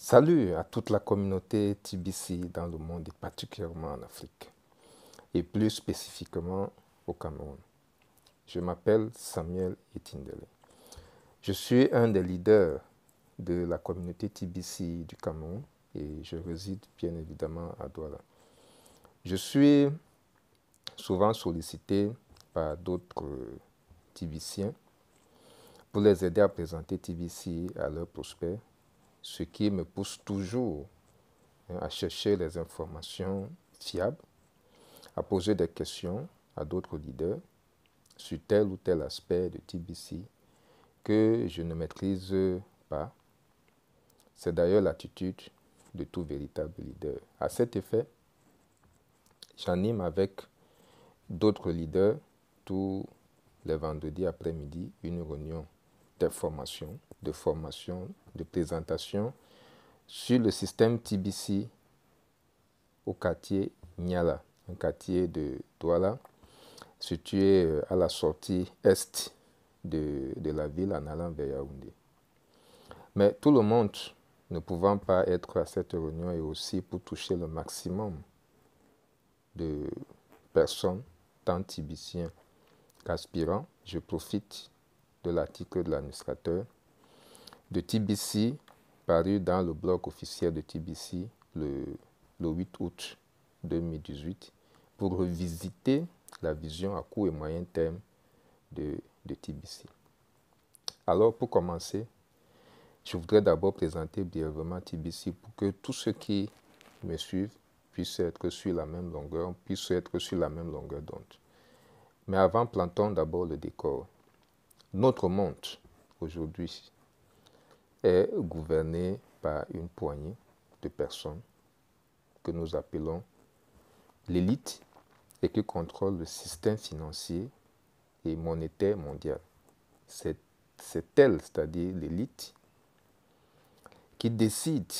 Salut à toute la communauté TBC dans le monde et particulièrement en Afrique, et plus spécifiquement au Cameroun. Je m'appelle Samuel Etindele. Je suis un des leaders de la communauté TBC du Cameroun et je réside bien évidemment à Douala. Je suis souvent sollicité par d'autres TBCiens pour les aider à présenter TBC à leurs prospects, ce qui me pousse toujours à chercher les informations fiables, à poser des questions à d'autres leaders sur tel ou tel aspect de TBC que je ne maîtrise pas. C'est d'ailleurs l'attitude de tout véritable leader. À cet effet, j'anime avec d'autres leaders tous les vendredis après-midi une réunion d'information, de formation, de présentation sur le système TBC au quartier Niala, un quartier de Douala, situé à la sortie est de la ville en allant vers Yaoundé. Mais tout le monde ne pouvant pas être à cette réunion et aussi pour toucher le maximum de personnes, tant tibiciens qu'aspirants, je profite de l'article de l'administrateur de TBC paru dans le blog officiel de TBC le 8 août 2018 pour revisiter la vision à court et moyen terme de TBC. Alors, pour commencer, je voudrais d'abord présenter brièvement TBC pour que tous ceux qui me suivent puissent être sur la même longueur, d'onde. Mais avant, plantons d'abord le décor. Notre monde, aujourd'hui, est gouverné par une poignée de personnes que nous appelons l'élite et qui contrôle le système financier et monétaire mondial. C'est elle, c'est-à-dire l'élite, qui décide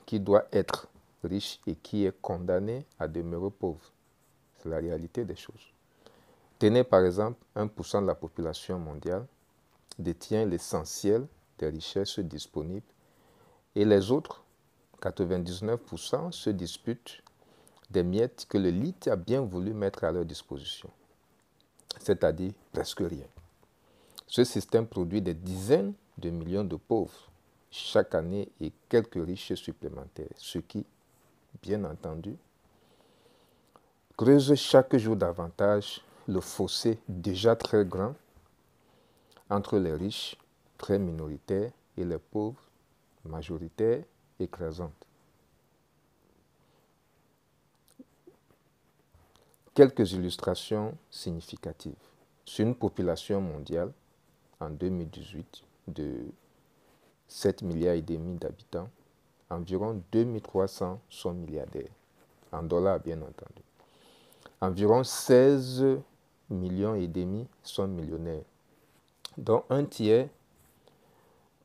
qui doit être riche et qui est condamné à demeurer pauvre. C'est la réalité des choses. Tenez par exemple 1% de la population mondiale détient l'essentiel des richesses disponibles et les autres, 99%, se disputent des miettes que l'élite a bien voulu mettre à leur disposition, c'est-à-dire presque rien. Ce système produit des dizaines de millions de pauvres chaque année et quelques riches supplémentaires, ce qui, bien entendu, creuse chaque jour davantage le fossé déjà très grand entre les riches, très minoritaires, et les pauvres, majoritaires, écrasantes. Quelques illustrations significatives. Sur une population mondiale, en 2018, de 7 milliards et demi d'habitants, environ 2300 sont milliardaires, en dollars bien entendu. Environ 16 millions et demi sont millionnaires, dont un tiers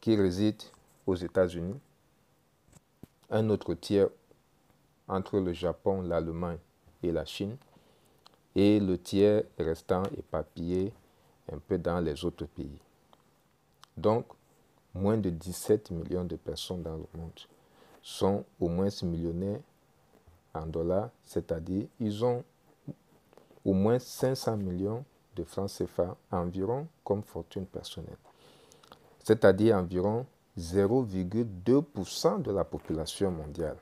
qui réside aux États-Unis, un autre tiers entre le Japon, l'Allemagne et la Chine, et le tiers restant éparpillé un peu dans les autres pays. Donc, moins de 17 millions de personnes dans le monde sont au moins millionnaires en dollars, c'est-à-dire ils ont au moins 500 millions de francs CFA environ comme fortune personnelle, c'est-à-dire environ 0,2% de la population mondiale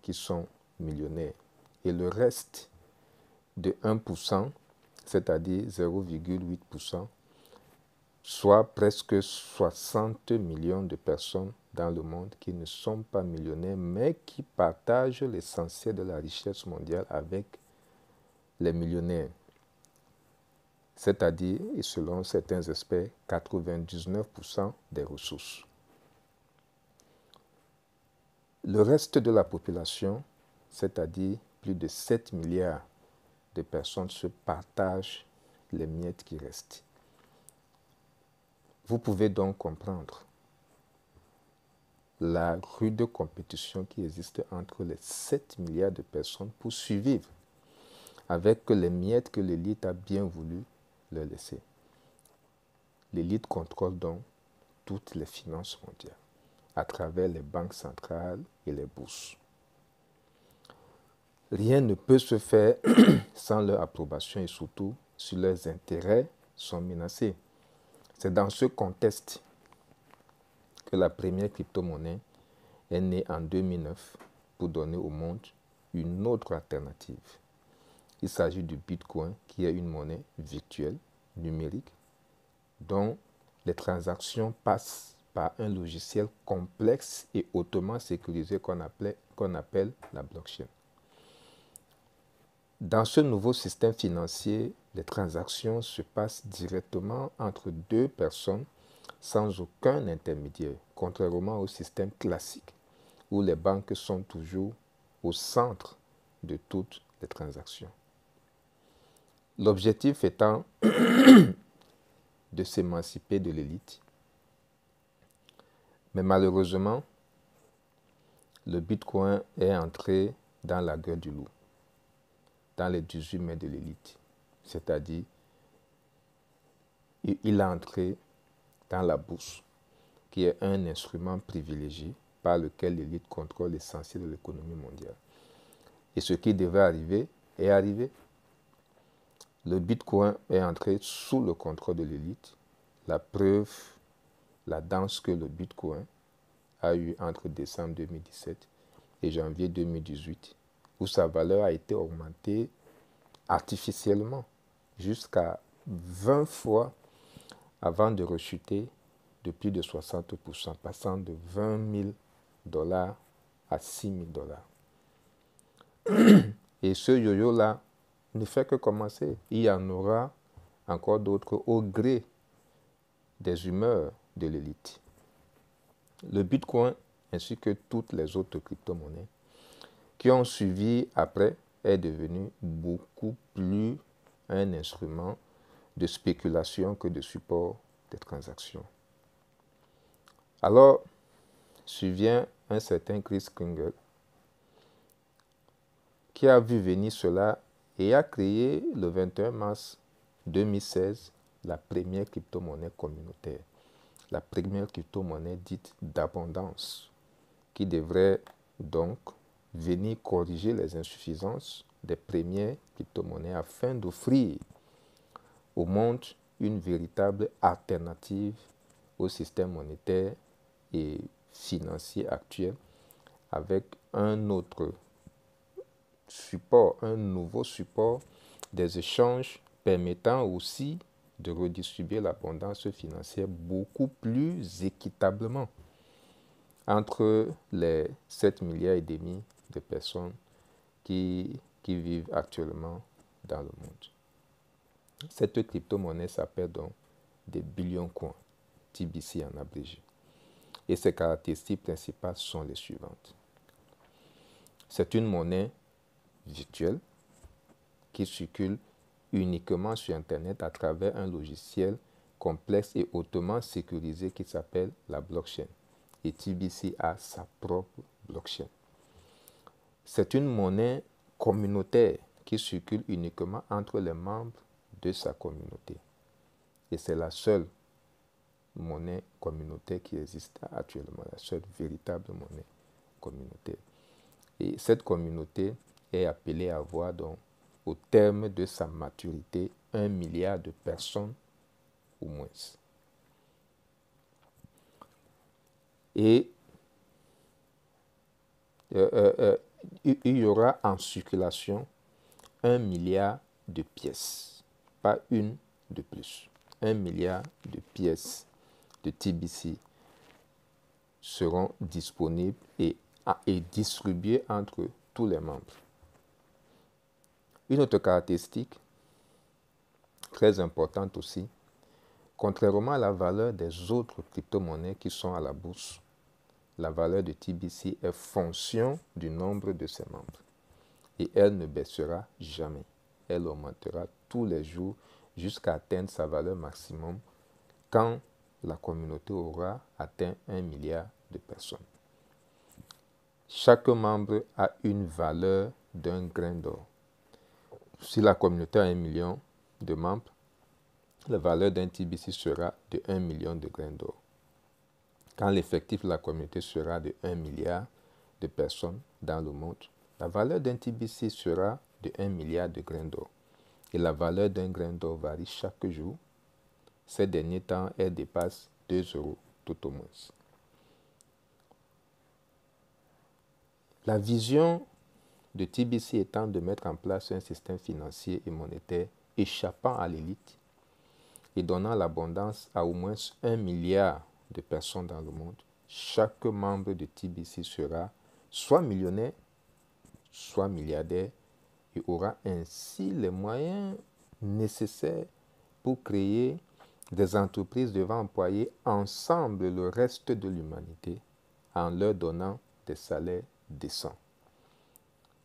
qui sont millionnaires. Et le reste de 1%, c'est-à-dire 0,8%, soit presque 60 millions de personnes dans le monde qui ne sont pas millionnaires, mais qui partagent l'essentiel de la richesse mondiale avec les millionnaires. C'est-à-dire, et selon certains experts, 99% des ressources. Le reste de la population, c'est-à-dire plus de 7 milliards de personnes, se partagent les miettes qui restent. Vous pouvez donc comprendre la rude compétition qui existe entre les 7 milliards de personnes pour survivre avec les miettes que l'élite a bien voulu leur laisser. L'élite contrôle donc toutes les finances mondiales. à travers les banques centrales et les bourses. Rien ne peut se faire sans leur approbation et surtout si leurs intérêts sont menacés. C'est dans ce contexte que la première crypto-monnaie est née en 2009 pour donner au monde une autre alternative. Il s'agit du Bitcoin qui est une monnaie virtuelle, numérique, dont les transactions passent par un logiciel complexe et hautement sécurisé qu'on appelle la blockchain. Dans ce nouveau système financier, les transactions se passent directement entre deux personnes sans aucun intermédiaire, contrairement au système classique où les banques sont toujours au centre de toutes les transactions. L'objectif étant de s'émanciper de l'élite. Mais malheureusement, le Bitcoin est entré dans la gueule du loup, dans les 18 mai de l'élite. C'est-à-dire, il est entré dans la bourse, qui est un instrument privilégié par lequel l'élite contrôle l'essentiel de l'économie mondiale. Et ce qui devait arriver est arrivé. Le Bitcoin est entré sous le contrôle de l'élite. La preuve, la danse que le Bitcoin a eue entre décembre 2017 et janvier 2018, où sa valeur a été augmentée artificiellement jusqu'à 20 fois avant de rechuter de plus de 60%, passant de 20 000 dollars à 6 000 dollars. Et ce yo-yo-là ne fait que commencer. Il y en aura encore d'autres au gré des humeurs de l'élite. Le Bitcoin, ainsi que toutes les autres crypto-monnaies qui ont suivi après, est devenu beaucoup plus un instrument de spéculation que de support des transactions. Alors, survient un certain Chris Kringle qui a vu venir cela et a créé le 21 mars 2016 la première crypto-monnaie communautaire, la première crypto-monnaie dite d'abondance, qui devrait donc venir corriger les insuffisances des premières crypto-monnaies afin d'offrir au monde une véritable alternative au système monétaire et financier actuel avec un autre support, un nouveau support des échanges permettant aussi de redistribuer l'abondance financière beaucoup plus équitablement entre les 7 milliards et demi de personnes qui vivent actuellement dans le monde. Cette crypto-monnaie s'appelle donc des billion coins, TBC en abrégé. Et ses caractéristiques principales sont les suivantes. C'est une monnaie virtuelle qui circule uniquement sur Internet à travers un logiciel complexe et hautement sécurisé qui s'appelle la blockchain. Et TBC a sa propre blockchain. C'est une monnaie communautaire qui circule uniquement entre les membres de sa communauté. Et c'est la seule monnaie communautaire qui existe actuellement, la seule véritable monnaie communautaire. Et cette communauté est appelée à avoir donc, au terme de sa maturité, 1 milliard de personnes ou moins. Et il y aura en circulation 1 milliard de pièces, pas une de plus. 1 milliard de pièces de TBC seront disponibles et distribuées entre tous les membres. Une autre caractéristique très importante aussi, contrairement à la valeur des autres crypto-monnaies qui sont à la bourse, la valeur de TBC est fonction du nombre de ses membres. Et elle ne baissera jamais. Elle augmentera tous les jours jusqu'à atteindre sa valeur maximum quand la communauté aura atteint 1 milliard de personnes. Chaque membre a une valeur d'un grain d'or. Si la communauté a 1 million de membres, la valeur d'un TBC sera de 1 million de grains d'or. quand l'effectif de la communauté sera de 1 milliard de personnes dans le monde, la valeur d'un TBC sera de 1 milliard de grains d'or. Et la valeur d'un grain d'or varie chaque jour. Ces derniers temps, elle dépasse 2 euros tout au moins. La vision de TBC étant de mettre en place un système financier et monétaire échappant à l'élite et donnant l'abondance à au moins 1 milliard de personnes dans le monde. Chaque membre de TBC sera soit millionnaire, soit milliardaire et aura ainsi les moyens nécessaires pour créer des entreprises devant employer ensemble le reste de l'humanité en leur donnant des salaires décents.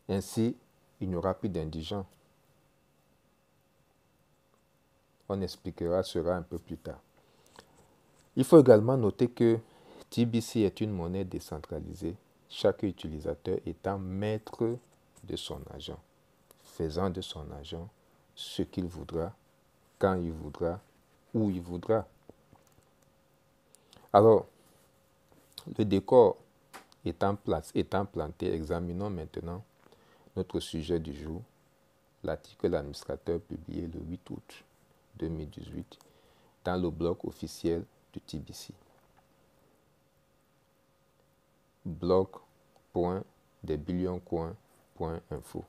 Ainsi, il n'y aura plus d'indigents. On expliquera cela un peu plus tard. Il faut également noter que TBC est une monnaie décentralisée, chaque utilisateur étant maître de son argent, faisant de son argent ce qu'il voudra, quand il voudra, où il voudra. Alors, le décor étant planté, examinons maintenant notre sujet du jour, l'article de l'administrateur publié le 8 août 2018 dans le blog officiel du TBC. blog.desbillioncoins.info.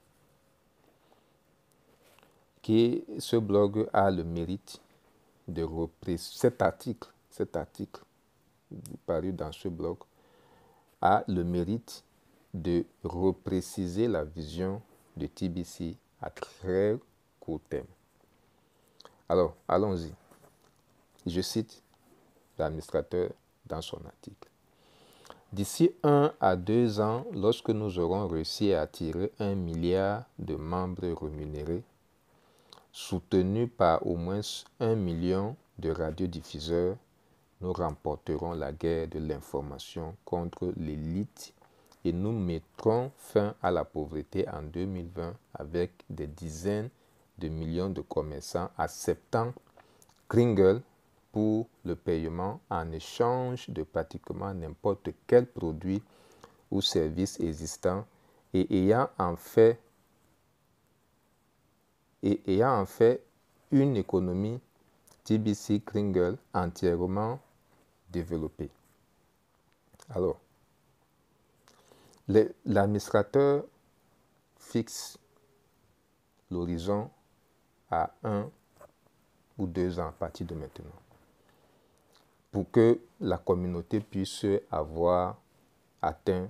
Ce blog a le mérite de cet article paru dans ce blog a le mérite de repréciser la vision de TBC à très court terme. Alors, allons-y. Je cite l'administrateur dans son article. D'ici 1 à 2 ans, lorsque nous aurons réussi à attirer 1 milliard de membres rémunérés, soutenus par au moins 1 million de radiodiffuseurs, nous remporterons la guerre de l'information contre l'élite et nous mettrons fin à la pauvreté en 2020 avec des dizaines de millions de commerçants acceptant Kringle pour le paiement en échange de pratiquement n'importe quel produit ou service existant et ayant en fait une économie TBC Kringle entièrement développée. Alors, l'administrateur fixe l'horizon à 1 ou 2 ans à partir de maintenant pour que la communauté puisse avoir atteint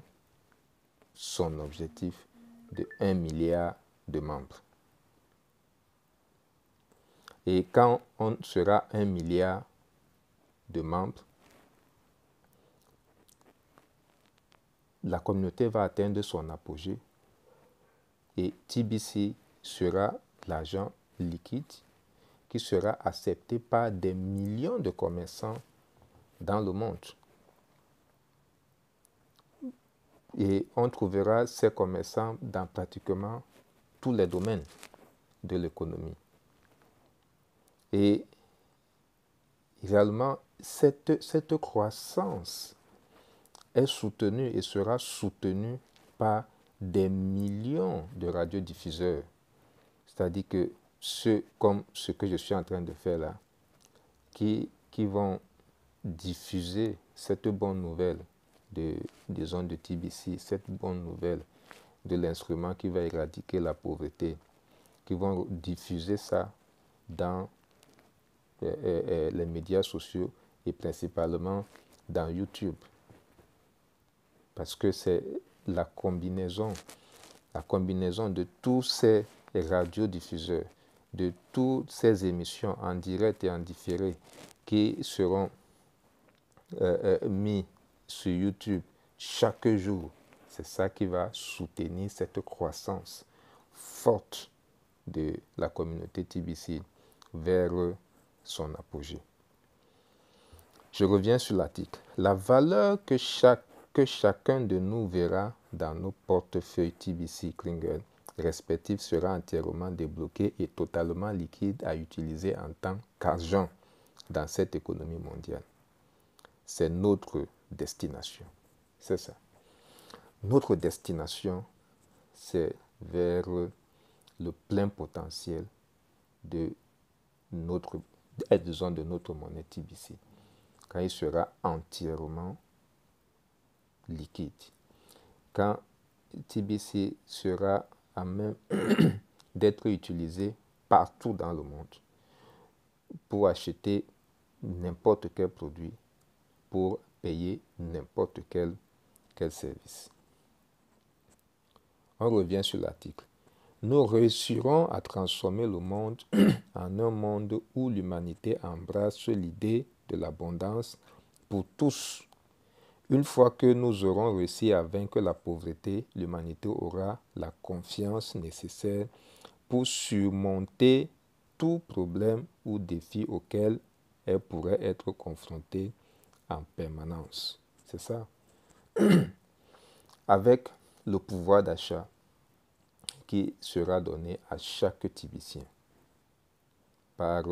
son objectif de 1 milliard de membres. Et quand on sera 1 milliard de membres, la communauté va atteindre son apogée et TBC sera l'argent liquide qui sera accepté par des millions de commerçants dans le monde. Et on trouvera ces commerçants dans pratiquement tous les domaines de l'économie. Et réellement, cette croissance est soutenue et sera soutenue par des millions de radiodiffuseurs. C'est-à-dire que comme ce que je suis en train de faire là, qui vont diffuser cette bonne nouvelle des ondes de TBC, cette bonne nouvelle de l'instrument qui va éradiquer la pauvreté, qui vont diffuser ça dans les médias sociaux et principalement dans YouTube. Parce que c'est la combinaison de tous ces radiodiffuseurs, de toutes ces émissions en direct et en différé qui seront mis sur YouTube chaque jour. C'est ça qui va soutenir cette croissance forte de la communauté TBC vers son apogée. Je reviens sur l'article. La valeur que chacun de nous verra dans nos portefeuilles TBC Kringle respectifs sera entièrement débloquée et totalement liquide à utiliser en tant qu'argent dans cette économie mondiale. C'est notre destination. C'est ça. Notre destination, c'est vers le plein potentiel de notre, disons, de notre monnaie TBC, quand il sera entièrement liquide, quand TBC sera à même d'être utilisé partout dans le monde pour acheter n'importe quel produit, pour payer n'importe quel service. On revient sur l'article. Nous réussirons à transformer le monde en un monde où l'humanité embrasse l'idée de l'abondance pour tous. Une fois que nous aurons réussi à vaincre la pauvreté, l'humanité aura la confiance nécessaire pour surmonter tout problème ou défi auquel elle pourrait être confrontée en permanence. C'est ça. Avec le pouvoir d'achat qui sera donné à chaque Tibicien par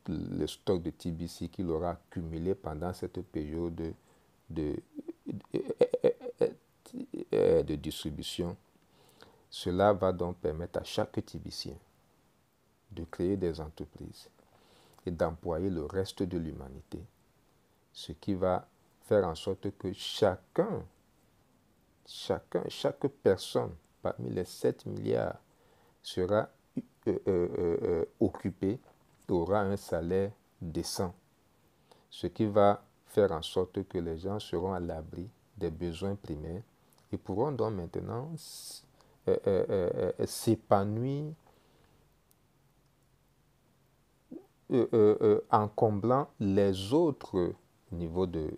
le stock de TBC qu'il aura accumulé pendant cette période de distribution. Cela va donc permettre à chaque Tibicien de créer des entreprises et d'employer le reste de l'humanité, ce qui va faire en sorte que chaque personne parmi les 7 milliards sera occupé, aura un salaire décent, ce qui va faire en sorte que les gens seront à l'abri des besoins primaires et pourront donc maintenant s'épanouir en comblant les autres niveaux de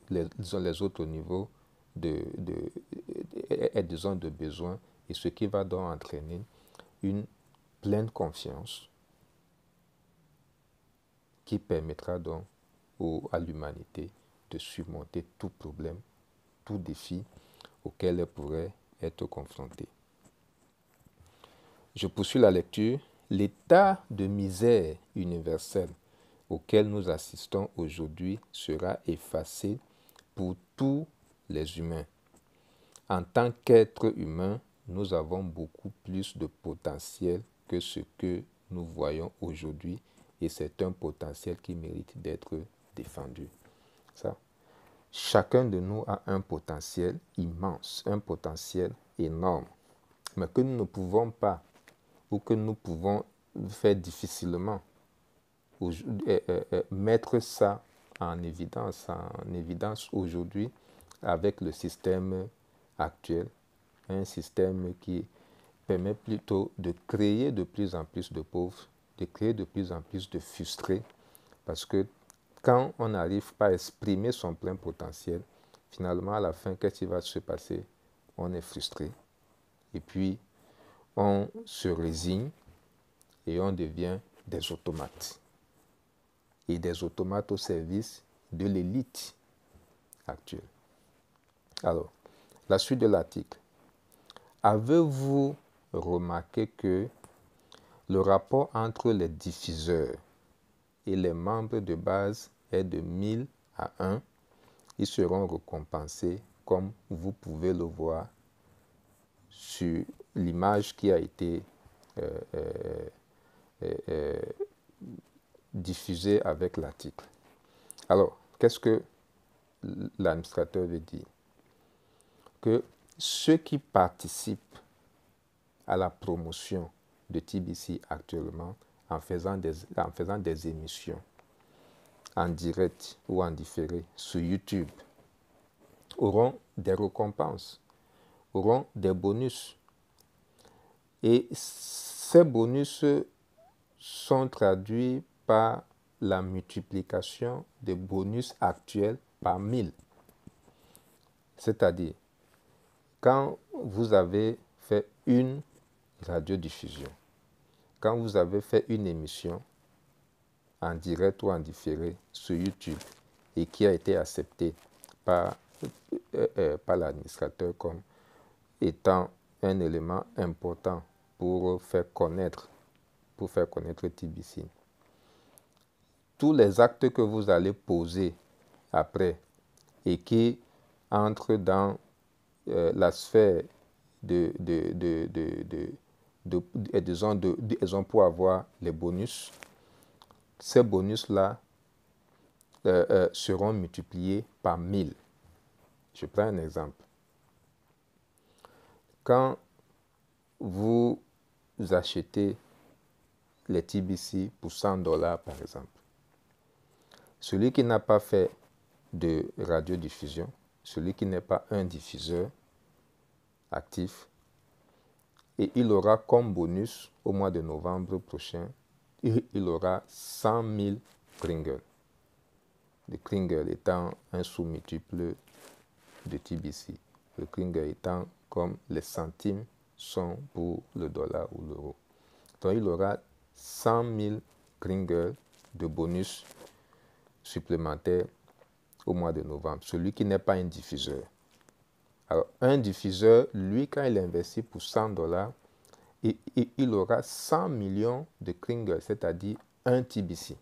besoins, et ce qui va donc entraîner une pleine confiance qui permettra donc à l'humanité de surmonter tout problème, tout défi auquel elle pourrait être confrontée. Je poursuis la lecture. L'état de misère universelle auquel nous assistons aujourd'hui sera effacé pour tous les humains. En tant qu'êtres humains, nous avons beaucoup plus de potentiel que ce que nous voyons aujourd'hui, et c'est un potentiel qui mérite d'être défendu. Ça. Chacun de nous a un potentiel immense, un potentiel énorme, mais que nous ne pouvons pas, ou que nous pouvons faire difficilement, mettre ça en évidence aujourd'hui avec le système actuel, un système qui permet plutôt de créer de plus en plus de pauvres, de créer de plus en plus de frustrés, parce que quand on n'arrive pas à exprimer son plein potentiel, finalement à la fin, qu'est-ce qui va se passer? On est frustré, et puis on se résigne et on devient des automates. Et des automates au service de l'élite actuelle. Alors, la suite de l'article. Avez-vous remarqué que le rapport entre les diffuseurs et les membres de base est de 1000 à 1? Ils seront récompensés comme vous pouvez le voir sur l'image qui a été diffusée avec l'article. Alors, qu'est-ce que l'administrateur veut dire? Que ceux qui participent à la promotion de TBC actuellement en faisant des émissions en direct ou en différé sur YouTube auront des récompenses, auront des bonus. Et ces bonus sont traduits par la multiplication des bonus actuels par 1000. C'est-à-dire, quand vous avez fait une radiodiffusion, quand vous avez fait une émission en direct ou en différé sur YouTube et qui a été acceptée par l'administrateur comme étant un élément important pour faire connaître TBC, tous les actes que vous allez poser après et qui entre dans la sphère disons, pour avoir les bonus, ces bonus-là seront multipliés par 1000. Je prends un exemple. Quand vous achetez les TBC pour $100 par exemple, celui qui n'a pas fait de radiodiffusion, celui qui n'est pas un diffuseur actif, et il aura comme bonus au mois de novembre prochain, il aura 100 000 Kringles. Le Kringle étant un sous-multiple de TBC. Le Kringle étant comme les centimes sont pour le dollar ou l'euro. Donc il aura 100 000 Kringles de bonus supplémentaires au mois de novembre. Celui qui n'est pas un diffuseur. Alors un diffuseur, lui, quand il investit pour $100, il aura 100 millions de Kringles, c'est-à-dire un TBC.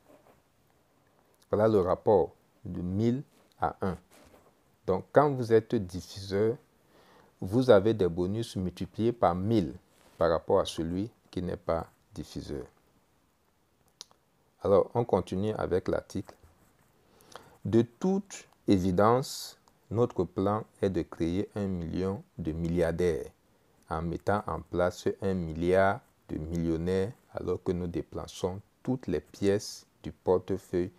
Voilà le rapport de 1000 à 1. Donc, quand vous êtes diffuseur, vous avez des bonus multipliés par 1000 par rapport à celui qui n'est pas diffuseur. Alors, on continue avec l'article. De toute évidence, notre plan est de créer 1 million de milliardaires en mettant en place 1 milliard de millionnaires alors que nous déplaçons toutes les pièces du portefeuille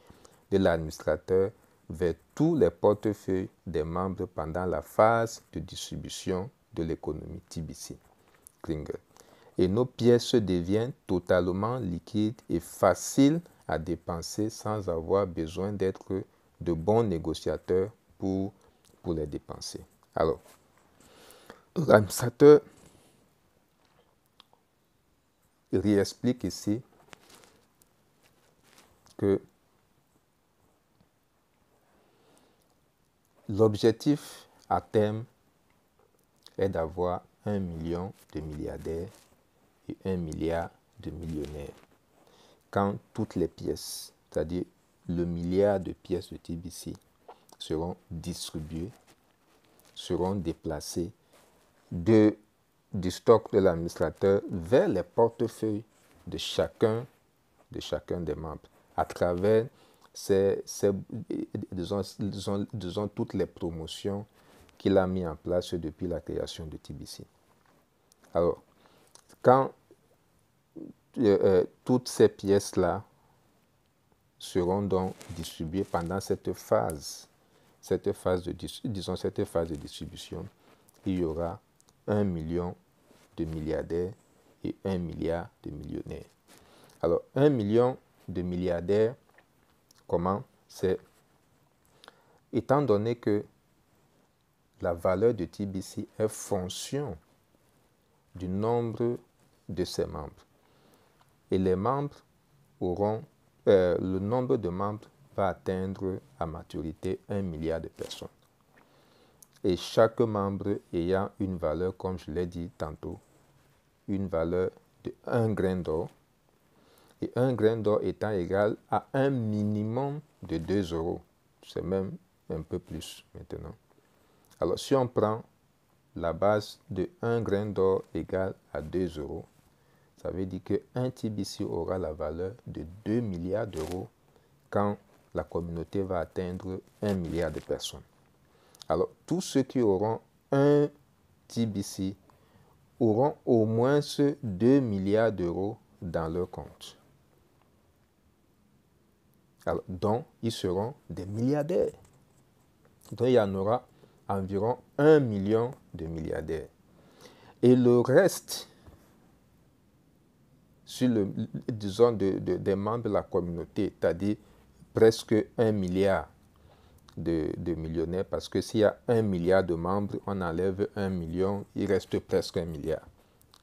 de l'administrateur vers tous les portefeuilles des membres pendant la phase de distribution de l'économie TBC. Kringle. Et nos pièces deviennent totalement liquides et faciles à dépenser sans avoir besoin d'être de bons négociateurs pour les dépenser. Alors, l'administrateur réexplique ici que l'objectif à terme est d'avoir 1 million de milliardaires et 1 milliard de millionnaires. Quand toutes les pièces, c'est-à-dire le milliard de pièces de TBC, seront distribuées, seront déplacées du stock de l'administrateur vers les portefeuilles de chacun des membres à travers disons, toutes les promotions qu'il a mis en place depuis la création de TBC. Alors, quand toutes ces pièces-là seront donc distribuées pendant cette phase de distribution, il y aura 1 million de milliardaires et 1 milliard de millionnaires. Alors, 1 million de milliardaires, comment? C'est étant donné que la valeur de TBC est fonction du nombre de ses membres. Et les membres auront, le nombre de membres va atteindre à maturité 1 milliard de personnes. Et chaque membre ayant une valeur, comme je l'ai dit tantôt, une valeur de 1 grain d'or, et 1 grain d'or étant égal à un minimum de 2 €. C'est même un peu plus maintenant. Alors, si on prend la base de 1 grain d'or égale à 2 €, ça veut dire qu'un TBC aura la valeur de 2 milliards d'euros quand la communauté va atteindre 1 milliard de personnes. Alors, tous ceux qui auront un TBC auront au moins 2 milliards d'euros dans leur compte. Alors, donc, ils seront des milliardaires. Donc, il y en aura environ 1 million de milliardaires. Et le reste, disons, des membres de la communauté, c'est-à-dire presque 1 milliard de millionnaires, parce que s'il y a 1 milliard de membres, on enlève 1 million, il reste presque 1 milliard.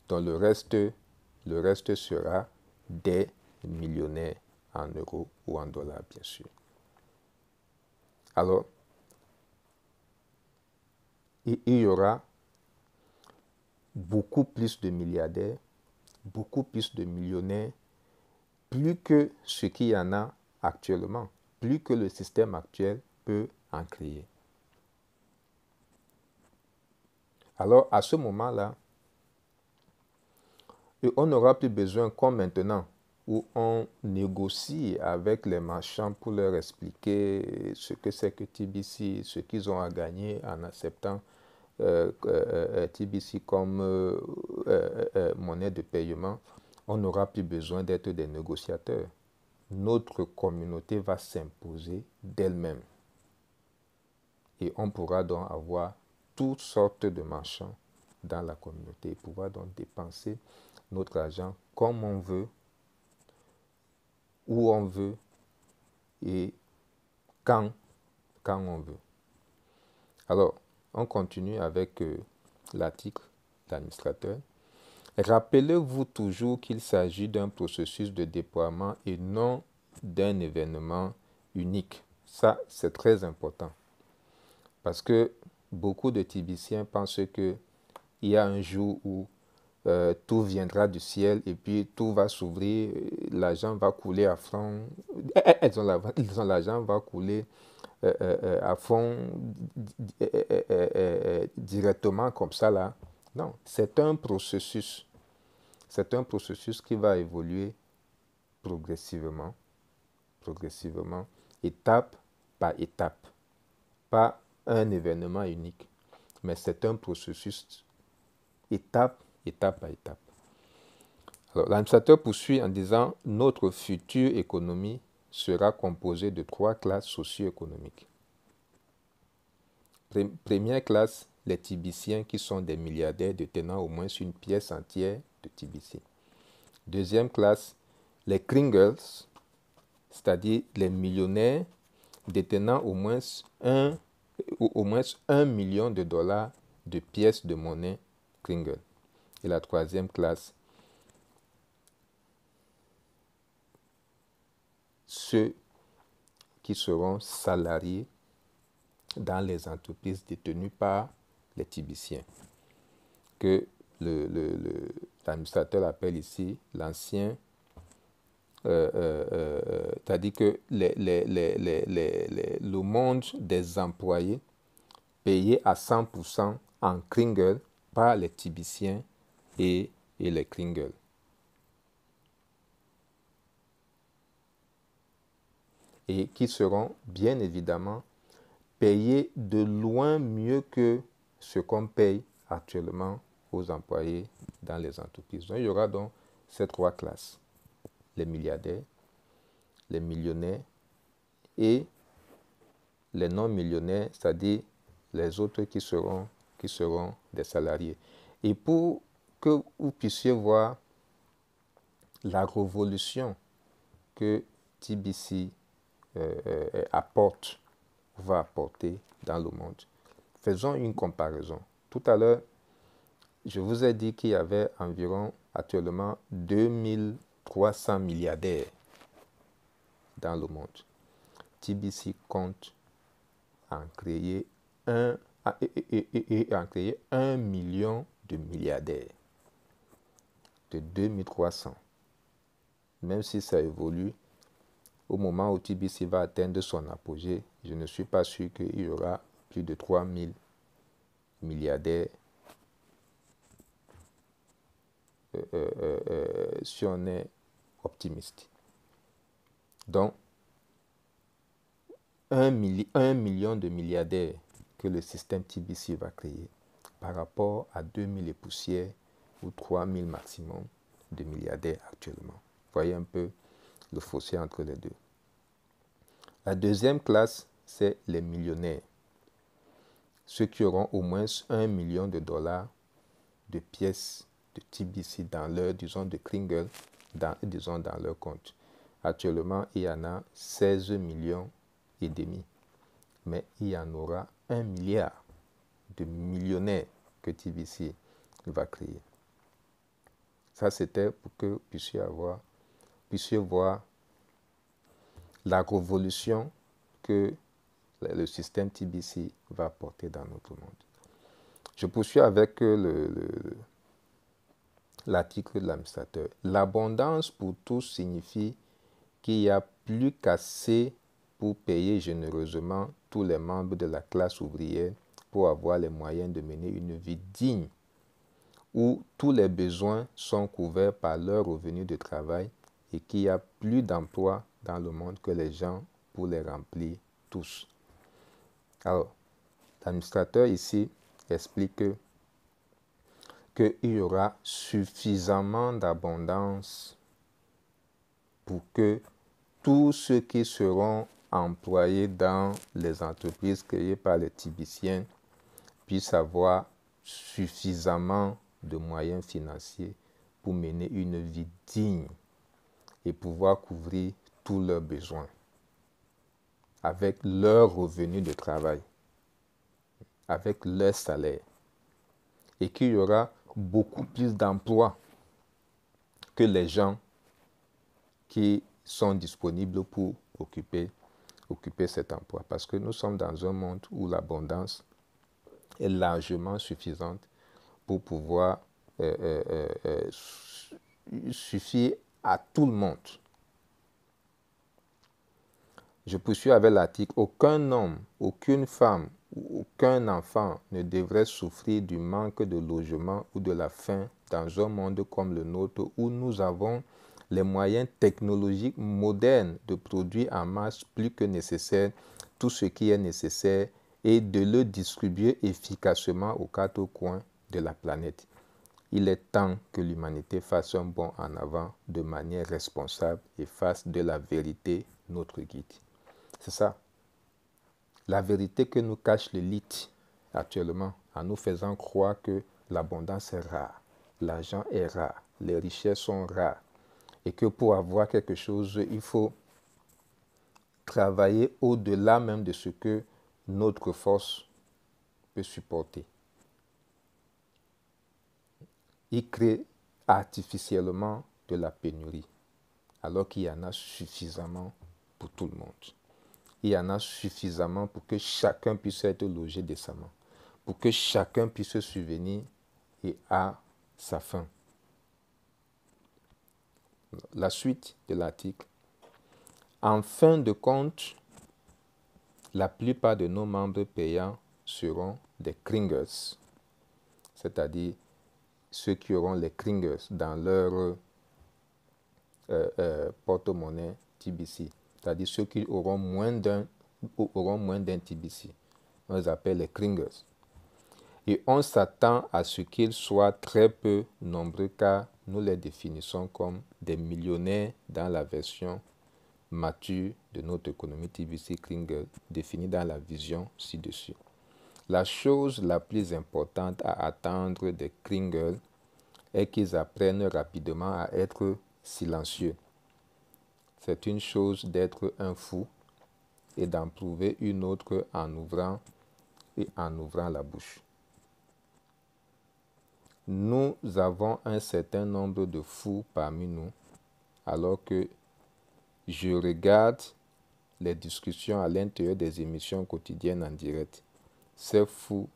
Donc le reste sera des millionnaires en euros ou en dollars, bien sûr. Alors, il y aura beaucoup plus de milliardaires, beaucoup plus de millionnaires, plus que ce qu'il y en a actuellement, plus que le système actuel peut en créer. Alors, à ce moment-là, on n'aura plus besoin, comme maintenant, où on négocie avec les marchands pour leur expliquer ce que c'est que TBC, ce qu'ils ont à gagner en acceptant TBC comme monnaie de paiement. On n'aura plus besoin d'être des négociateurs. Notre communauté va s'imposer d'elle-même. Et on pourra donc avoir toutes sortes de marchands dans la communauté et pouvoir donc dépenser notre argent comme on veut, où on veut et quand on veut. Alors, on continue avec l'article d'administrateur. Rappelez-vous toujours qu'il s'agit d'un processus de déploiement et non d'un événement unique. Ça, c'est très important. Parce que beaucoup de Tibiciens pensent qu'il y a un jour où tout viendra du ciel et puis tout va s'ouvrir, l'argent va couler à fond, l'argent va couler à fond directement comme ça là. Non, c'est un processus. C'est un processus qui va évoluer progressivement, étape par étape. Pas un événement unique, mais c'est un processus étape par étape. Alors, l'administrateur poursuit en disant « Notre future économie sera composée de 3 classes socio-économiques. Première classe, les Tibiciens qui sont des milliardaires détenant au moins une pièce entière de TBC. Deuxième classe, les Kringles, c'est-à-dire les millionnaires détenant au moins $1 million de pièces de monnaie Kringle. Et la troisième classe, ceux qui seront salariés dans les entreprises détenues par les Tibiciens, que l'administrateur appelle ici l'ancien, c'est-à-dire que le monde des employés payés à 100% en Kringle par les Tibiciens et les Kringle. Et qui seront bien évidemment payés de loin mieux que ce qu'on paye actuellement aux employés dans les entreprises. Donc, il y aura donc ces 3 classes. Les milliardaires, les millionnaires et les non-millionnaires, c'est-à-dire les autres qui seront des salariés. Et pour que vous puissiez voir la révolution que TBC va apporter dans le monde. Faisons une comparaison. Tout à l'heure, je vous ai dit qu'il y avait environ actuellement 2300 milliardaires dans le monde. TBC compte en créer 1 million de milliardaires. De 2300. Même si ça évolue, au moment où TBC va atteindre son apogée, je ne suis pas sûr qu'il y aura plus de 3000 milliardaires si on est optimiste. Donc, 1 million de milliardaires que le système TBC va créer par rapport à 2000 et poussières ou 3000 maximum de milliardaires actuellement. Voyez un peu le fossé entre les deux. La deuxième classe, c'est les millionnaires. Ceux qui auront au moins $1 million de pièces de TBC dans leur, disons, de Kringle, dans leur compte. Actuellement, il y en a 16 millions et demi. Mais il y en aura 1 milliard de millionnaires que TBC va créer. Ça, c'était pour que vous puissiez voir la révolution que le système TBC va apporter dans notre monde. Je poursuis avec l'article de l'administrateur. L'abondance pour tous signifie qu'il n'y a plus qu'assez pour payer généreusement tous les membres de la classe ouvrière pour avoir les moyens de mener une vie digne, où tous les besoins sont couverts par leur revenu de travail et qu'il n'y a plus d'emplois dans le monde que les gens pour les remplir tous. Alors, l'administrateur ici explique qu'il y aura suffisamment d'abondance pour que tous ceux qui seront employés dans les entreprises créées par les Tibiciens puissent avoir suffisamment de moyens financiers pour mener une vie digne et pouvoir couvrir tous leurs besoins avec leur revenu de travail, avec leur salaire, et qu'il y aura beaucoup plus d'emplois que les gens qui sont disponibles pour occuper cet emploi. Parce que nous sommes dans un monde où l'abondance est largement suffisante pour pouvoir suffire à tout le monde. Je poursuis avec l'article. Aucun homme, aucune femme, aucun enfant ne devrait souffrir du manque de logement ou de la faim dans un monde comme le nôtre où nous avons les moyens technologiques modernes de produire en masse plus que nécessaire tout ce qui est nécessaire et de le distribuer efficacement aux quatre coins de la planète. Il est temps que l'humanité fasse un bond en avant de manière responsable et fasse de la vérité notre guide. C'est ça. La vérité que nous cache l'élite actuellement en nous faisant croire que l'abondance est rare, l'argent est rare, les richesses sont rares et que pour avoir quelque chose, il faut travailler au-delà même de ce que notre force peut supporter. Il crée artificiellement de la pénurie alors qu'il y en a suffisamment pour tout le monde. Il y en a suffisamment pour que chacun puisse être logé décemment, pour que chacun puisse se subvenir et à sa faim. La suite de l'article. En fin de compte, la plupart de nos membres payants seront des cringers, c'est-à-dire ceux qui auront les cringers dans leur porte-monnaie TBC, c'est-à-dire ceux qui auront moins d'un TBC. On les appelle les cringers. Et on s'attend à ce qu'ils soient très peu nombreux car nous les définissons comme des millionnaires dans la version mature de notre économie TBC Kringer définie dans la vision ci-dessus. La chose la plus importante à attendre des Kringer est qu'ils apprennent rapidement à être silencieux. C'est une chose d'être un fou et d'en prouver une autre en ouvrant la bouche. Nous avons un certain nombre de fous parmi nous, alors que je regarde les discussions à l'intérieur des émissions quotidiennes en direct. Ces fous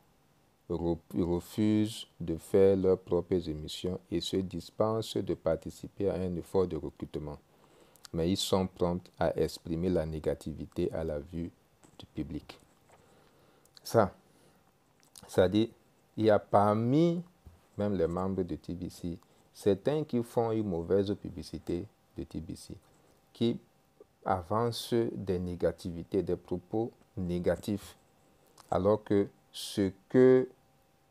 refusent de faire leurs propres émissions et se dispensent de participer à un effort de recrutement. Mais ils sont prompts à exprimer la négativité à la vue du public. Ça dit, il y a parmi même les membres de TBC, certains qui font une mauvaise publicité de TBC, qui avancent des négativités, des propos négatifs, alors que ce que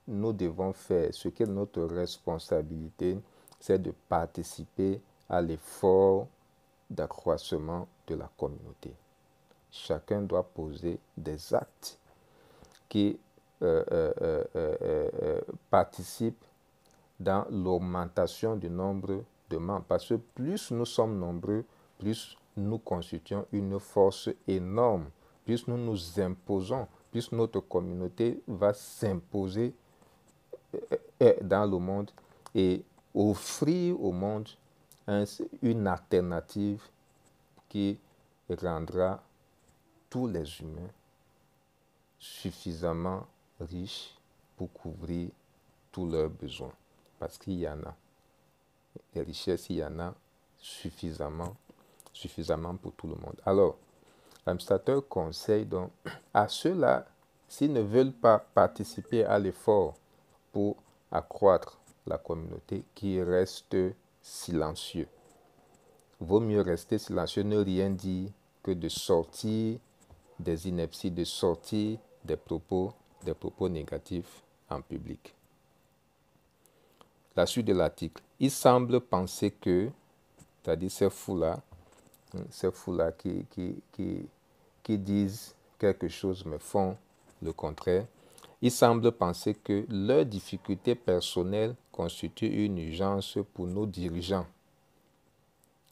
nous devons faire, ce qui est notre responsabilité, c'est de participer à l'effort d'accroissement de la communauté. Chacun doit poser des actes qui participent dans l'augmentation du nombre de membres. Parce que plus nous sommes nombreux, plus nous constituons une force énorme, plus nous nous imposons, plus notre communauté va s'imposer dans le monde et offrir au monde une alternative qui rendra tous les humains suffisamment riches pour couvrir tous leurs besoins. Parce qu'il y en a. Les richesses, il y en a suffisamment pour tout le monde. Alors, l'administrateur conseille donc à ceux-là s'ils ne veulent pas participer à l'effort pour accroître la communauté, qu'ils restent silencieux. Vaut mieux rester silencieux, ne rien dire que de sortir des inepties, de sortir des propos négatifs en public. La suite de l'article. Il semble penser que, c'est-à-dire ces fous-là qui disent quelque chose mais font le contraire, il semble penser que leurs difficultés personnelles constituent une urgence pour nos dirigeants.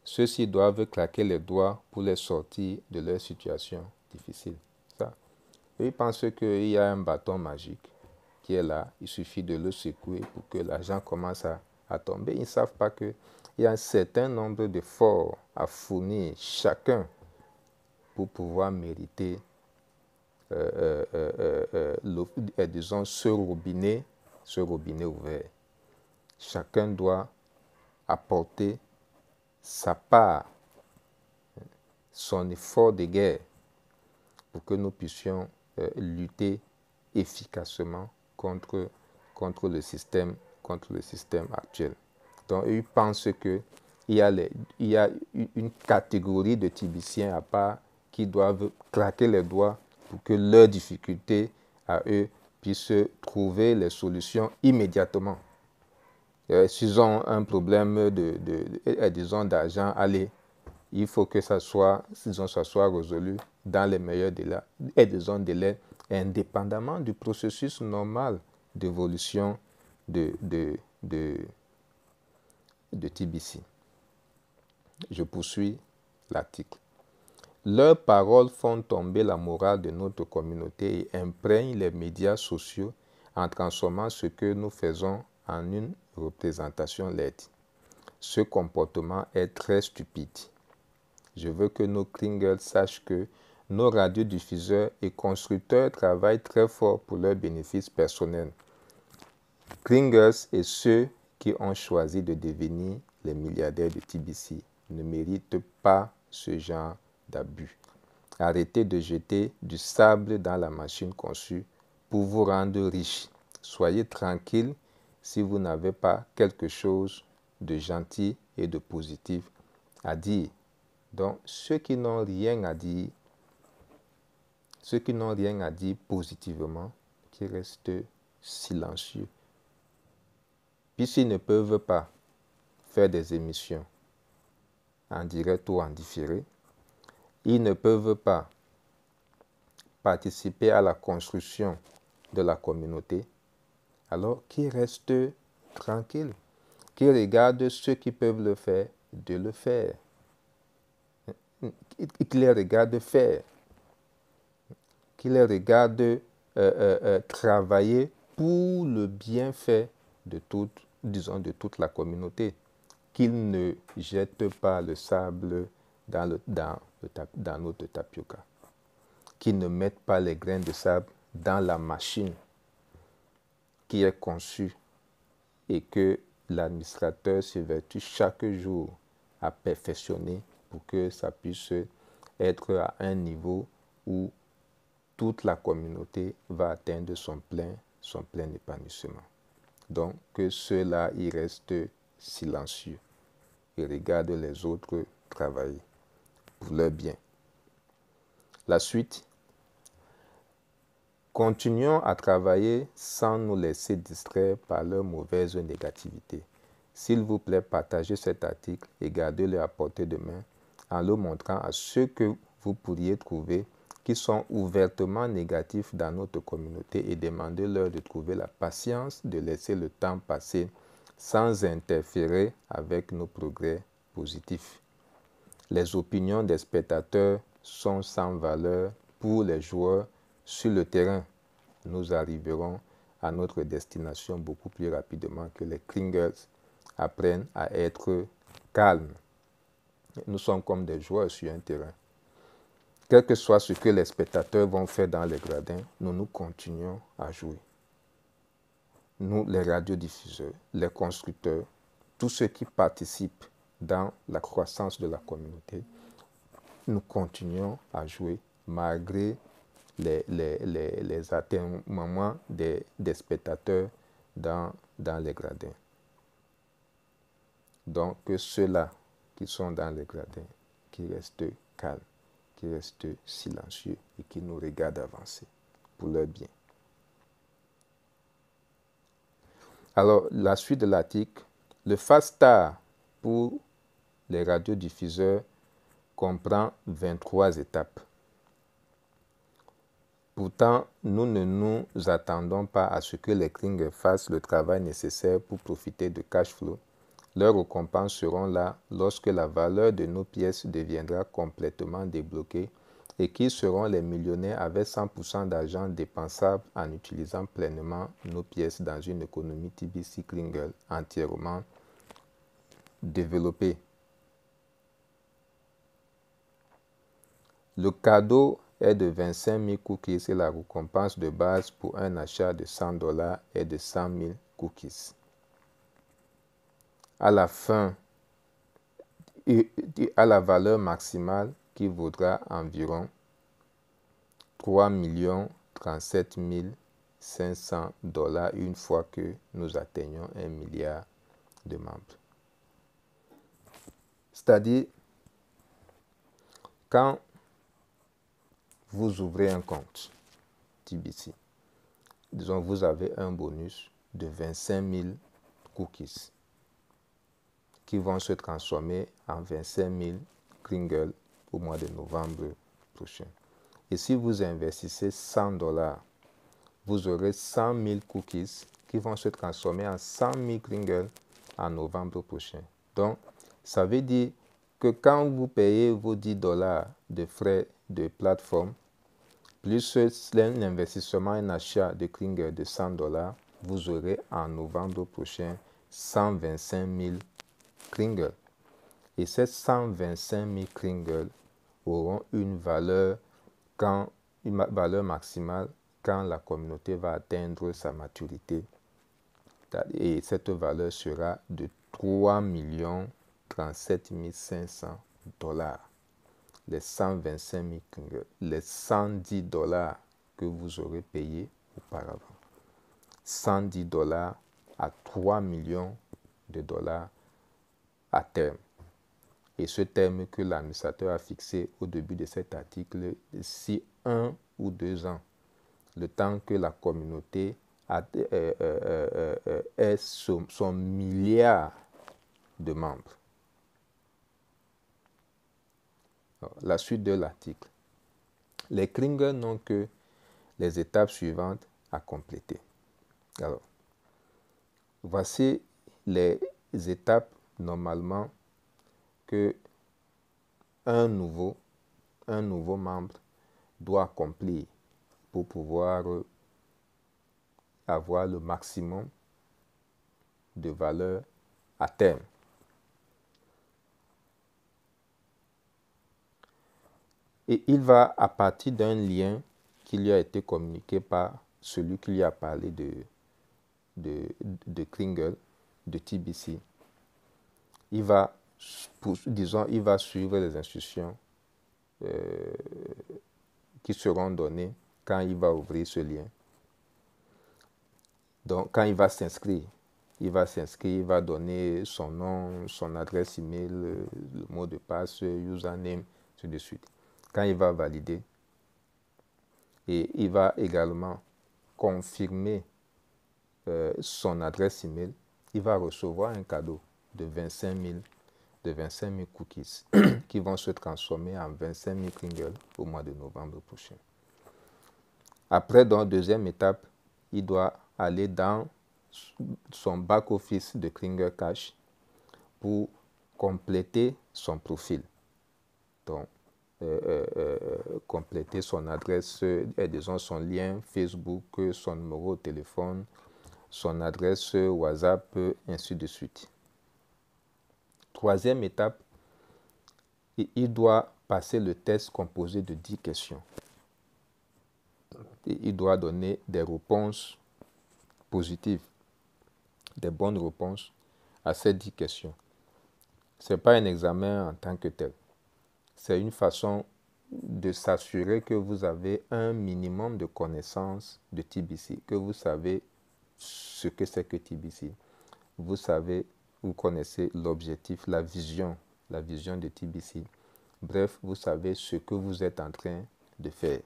Ceux-ci doivent claquer les doigts pour les sortir de leur situation difficile. Ça. Et ils pensent qu'il y a un bâton magique qui est là. Il suffit de le secouer pour que l'argent commence à tomber. Ils ne savent pas qu'il y a un certain nombre d'efforts à fournir chacun pour pouvoir mériter, disons, ce robinet ouvert. Chacun doit apporter sa part, son effort de guerre pour que nous puissions lutter efficacement contre le système actuel. Donc, ils pensent qu'il y a une catégorie de Tibiciens à part qui doivent claquer les doigts pour que leurs difficultés à eux puissent trouver les solutions immédiatement. S'ils ont un problème disons d'argent, allez, il faut que ça soit résolu dans les meilleurs délais, indépendamment du processus normal d'évolution de TBC. Je poursuis l'article. Leurs paroles font tomber la morale de notre communauté et imprègnent les médias sociaux en transformant ce que nous faisons en une représentation laide. Ce comportement est très stupide. Je veux que nos Klingels sachent que nos radiodiffuseurs et constructeurs travaillent très fort pour leurs bénéfices personnels. Klingels et ceux qui ont choisi de devenir les milliardaires de TBC ne méritent pas ce genre d'abus. Arrêtez de jeter du sable dans la machine conçue pour vous rendre riche. Soyez tranquille si vous n'avez pas quelque chose de gentil et de positif à dire. Donc, ceux qui n'ont rien à dire positivement, qui restent silencieux. Puis s'ils ne peuvent pas faire des émissions en direct ou en différé, ils ne peuvent pas participer à la construction de la communauté, alors qu'ils restent tranquilles, qu'ils regardent ceux qui peuvent le faire de le faire, qu'ils les regardent faire, qu'ils les regardent travailler pour le bienfait de toute la communauté, qu'ils ne jettent pas le sable dans notre tapioca, qu'ils ne mettent pas les grains de sable dans la machine qui est conçue et que l'administrateur s'évertue chaque jour à perfectionner pour que ça puisse être à un niveau où toute la communauté va atteindre son plein épanouissement. Donc, que ceux-là, ils restent silencieux et regardent les autres travailler pour leur bien. La suite. Continuons à travailler sans nous laisser distraire par leur mauvaise négativité. S'il vous plaît, partagez cet article et gardez-le à portée de main en le montrant à ceux que vous pourriez trouver qui sont ouvertement négatifs dans notre communauté et demandez-leur de trouver la patience de laisser le temps passer sans interférer avec nos progrès positifs. Les opinions des spectateurs sont sans valeur pour les joueurs sur le terrain. Nous arriverons à notre destination beaucoup plus rapidement que les Klingels apprennent à être calmes. Nous sommes comme des joueurs sur un terrain. Quel que soit ce que les spectateurs vont faire dans les gradins, nous continuons à jouer. Nous, les radiodiffuseurs, les constructeurs, tous ceux qui participent dans la croissance de la communauté, nous continuons à jouer malgré les atermoiements des spectateurs dans les gradins. Donc, que ceux-là qui sont dans les gradins, qui restent calmes, qui restent silencieux et qui nous regardent avancer pour leur bien. Alors, la suite de l'article, le FASTAR pour les radiodiffuseurs comprend 23 étapes. Pourtant, nous ne nous attendons pas à ce que les Klingler fassent le travail nécessaire pour profiter de cash flow. Leurs récompenses seront là lorsque la valeur de nos pièces deviendra complètement débloquée et qu'ils seront les millionnaires avec 100% d'argent dépensable en utilisant pleinement nos pièces dans une économie TBC Klingler entièrement développée. Le cadeau est de 25 000 cookies et la récompense de base pour un achat de $100 est de 100 000 cookies. À la fin, à la valeur maximale qui vaudra environ 3 037 500 $ une fois que nous atteignons 1 milliard de membres. C'est-à-dire, quand vous ouvrez un compte TBC, disons vous avez un bonus de 25 000 cookies qui vont se transformer en 25 000 Klingler au mois de novembre prochain. Et si vous investissez $100, vous aurez 100 000 cookies qui vont se transformer en 100 000 Klingler en novembre prochain. Donc, ça veut dire que quand vous payez vos $10 de frais de plateforme, plus un investissement, un achat de Klingler de $100, vous aurez en novembre prochain 125 000 Klingler. Et ces 125 000 Klingler auront une valeur maximale quand la communauté va atteindre sa maturité. Et cette valeur sera de 3 037 500 $. Les 125 000 Klingler, les $110 que vous aurez payé auparavant. $110 à 3 millions de dollars à terme. Et ce terme que l'administrateur a fixé au début de cet article, si 1 ou 2 ans, le temps que la communauté ait son milliard de membres. Alors, la suite de l'article. Les Klingler n'ont que les étapes suivantes à compléter. Alors, voici les étapes normalement que un nouveau membre doit accomplir pour pouvoir avoir le maximum de valeur à terme. Et il va, à partir d'un lien qui lui a été communiqué par celui qui lui a parlé de Klingler, de TBC, il va suivre les instructions qui seront données quand il va ouvrir ce lien. Donc, quand il va s'inscrire, il va donner son nom, son adresse email, le mot de passe, username, ainsi de suite. Quand il va valider, et il va également confirmer son adresse email, il va recevoir un cadeau de 25 000 cookies qui vont se transformer en 25 000 Klingler au mois de novembre prochain. Après, dans la deuxième étape, il doit aller dans son back-office de Klingler Cash pour compléter son profil. Donc, compléter son adresse, disons son lien Facebook, son numéro de téléphone, son adresse WhatsApp, ainsi de suite. Troisième étape, il doit passer le test composé de 10 questions. Et il doit donner des réponses positives, des bonnes réponses à ces 10 questions. Ce n'est pas un examen en tant que tel. C'est une façon de s'assurer que vous avez un minimum de connaissances de TBC, que vous savez ce que c'est que TBC. Vous savez, vous connaissez l'objectif, la vision de TBC. Bref, vous savez ce que vous êtes en train de faire.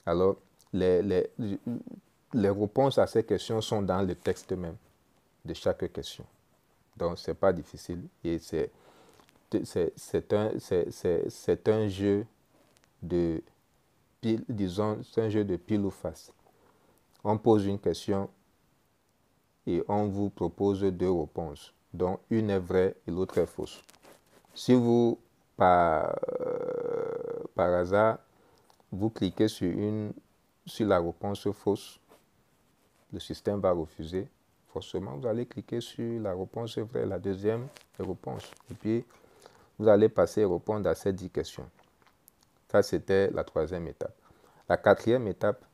Alors, les réponses à ces questions sont dans le texte même de chaque question. Donc, ce n'est pas difficile et c'est un jeu de pile, disons, c'est un jeu de pile ou face. On pose une question et on vous propose deux réponses, dont une est vraie et l'autre est fausse. Si vous, par hasard, vous cliquez sur la réponse fausse, le système va refuser. Forcément, vous allez cliquer sur la réponse vraie, la deuxième réponse. Et puis, vous allez passer à répondre à ces 10 questions. Ça, c'était la troisième étape. La quatrième étape,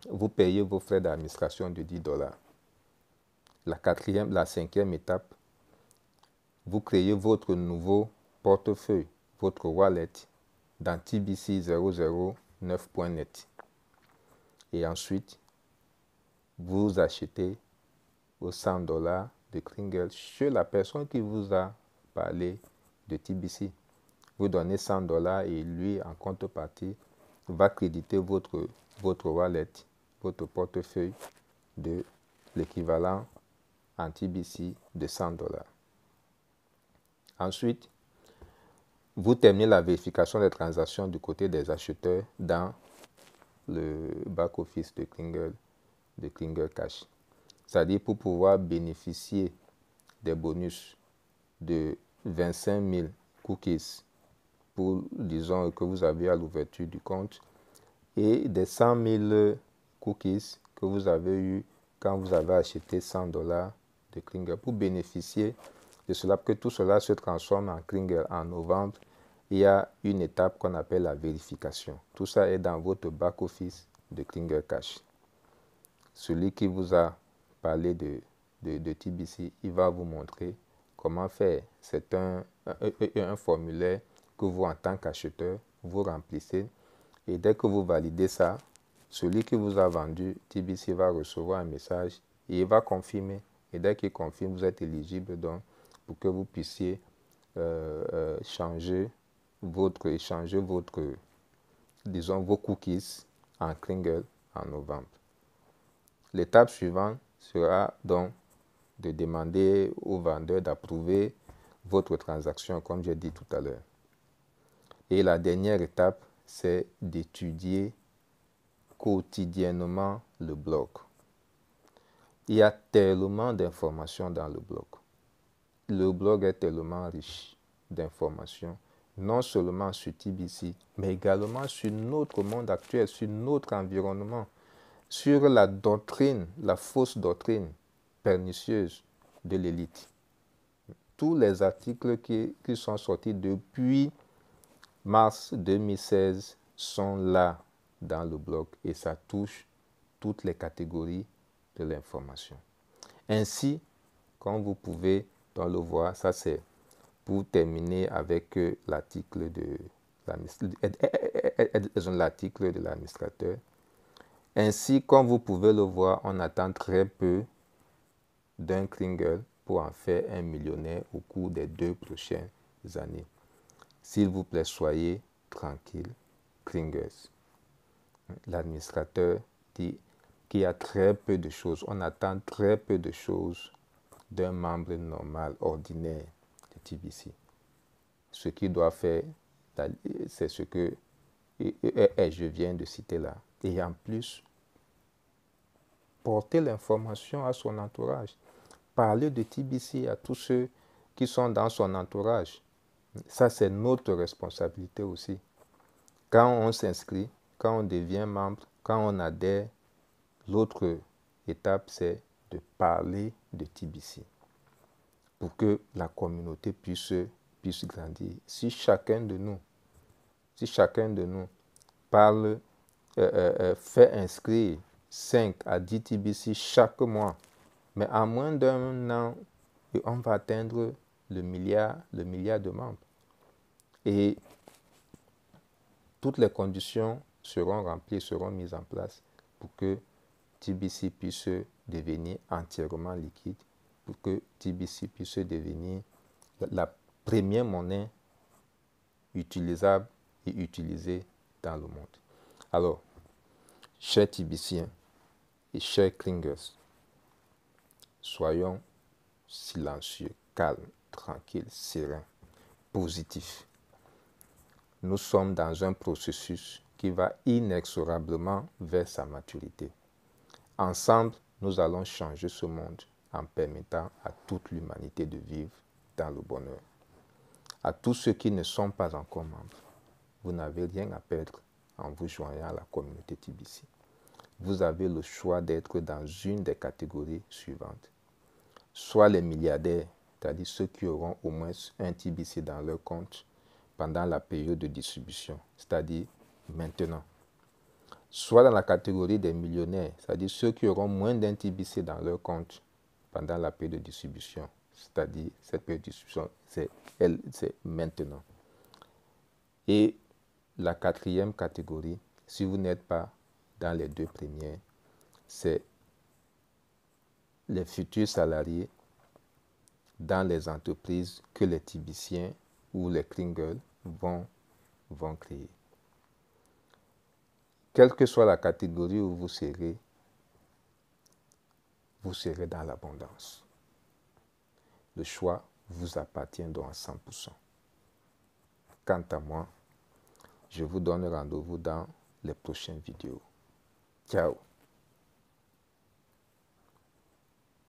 vous payez vos frais d'administration de $10. La cinquième étape, vous créez votre nouveau portefeuille, votre wallet dans tbc009.net. Et ensuite, vous achetez vos $100 de Kringle chez la personne qui vous a parlé de TBC. Vous donnez $100 et lui, en contrepartie, va créditer votre wallet, votre portefeuille de l'équivalent en TBC de $100. Ensuite, vous terminez la vérification des transactions du côté des acheteurs dans le back-office de Kringle Cash. C'est-à-dire pour pouvoir bénéficier des bonus de 25 000 cookies pour, disons, que vous avez à l'ouverture du compte et des 100 000 cookies que vous avez eu quand vous avez acheté $100 de Kringle. Pour bénéficier de cela, pour que tout cela se transforme en Kringle en novembre, il y a une étape qu'on appelle la vérification. Tout ça est dans votre back-office de Kringle Cash. Celui qui vous a parlé de TBC, il va vous montrer comment faire. C'est un formulaire que vous, en tant qu'acheteur, vous remplissez. Et dès que vous validez ça, celui qui vous a vendu TBC va recevoir un message et il va confirmer. Et dès qu'il confirme, vous êtes éligible donc pour que vous puissiez échanger disons, vos cookies en Kringle en novembre. L'étape suivante sera donc de demander au vendeur d'approuver votre transaction, comme j'ai dit tout à l'heure. Et la dernière étape, c'est d'étudier quotidiennement le blog. Il y a tellement d'informations dans le blog. Le blog est tellement riche d'informations, non seulement sur TBC, mais également sur notre monde actuel, sur notre environnement, sur la doctrine, la fausse doctrine pernicieuse de l'élite. Tous les articles qui sont sortis depuis mars 2016 sont là dans le blog et ça touche toutes les catégories de l'information. Ainsi, comme vous pouvez le voir, ça c'est pour terminer avec l'article de l'administrateur. Ainsi, comme vous pouvez le voir, on attend très peu d'un Kringle pour en faire un millionnaire au cours des 2 prochaines années. S'il vous plaît, soyez tranquille, Kringles. L'administrateur dit qu'il y a très peu de choses, on attend très peu de choses d'un membre normal, ordinaire de TBC. Ce qu'il doit faire, c'est ce que je viens de citer là. Et en plus, porter l'information à son entourage. Parler de TBC à tous ceux qui sont dans son entourage. Ça, c'est notre responsabilité aussi. Quand on s'inscrit, quand on devient membre, quand on adhère, l'autre étape, c'est de parler de TBC pour que la communauté puisse grandir. Si chacun de nous parle, fait inscrire 5 à 10 TBC chaque mois, mais en moins d'un an, on va atteindre le milliard de membres. Et toutes les conditions seront remplies, seront mises en place pour que TBC puisse devenir entièrement liquide, pour que TBC puisse devenir la première monnaie utilisable et utilisée dans le monde. Alors, chers TBCiens et chers Klingers, soyons silencieux, calmes, tranquilles, sereins, positifs. Nous sommes dans un processus qui va inexorablement vers sa maturité. Ensemble, nous allons changer ce monde en permettant à toute l'humanité de vivre dans le bonheur. À tous ceux qui ne sont pas encore membres, vous n'avez rien à perdre en vous joignant à la communauté TBC. Vous avez le choix d'être dans une des catégories suivantes. Soit les milliardaires, c'est-à-dire ceux qui auront au moins un TBC dans leur compte pendant la période de distribution, c'est-à-dire maintenant. Soit dans la catégorie des millionnaires, c'est-à-dire ceux qui auront moins d'un TBC dans leur compte pendant la période de distribution, c'est-à-dire cette période de distribution, c'est maintenant. Et la quatrième catégorie, si vous n'êtes pas dans les deux premières, c'est les futurs salariés dans les entreprises que les TBCiens ou les Klingers vont créer. Quelle que soit la catégorie où vous serez dans l'abondance. Le choix vous appartient donc à 100%. Quant à moi, je vous donne rendez-vous dans les prochaines vidéos. Ciao!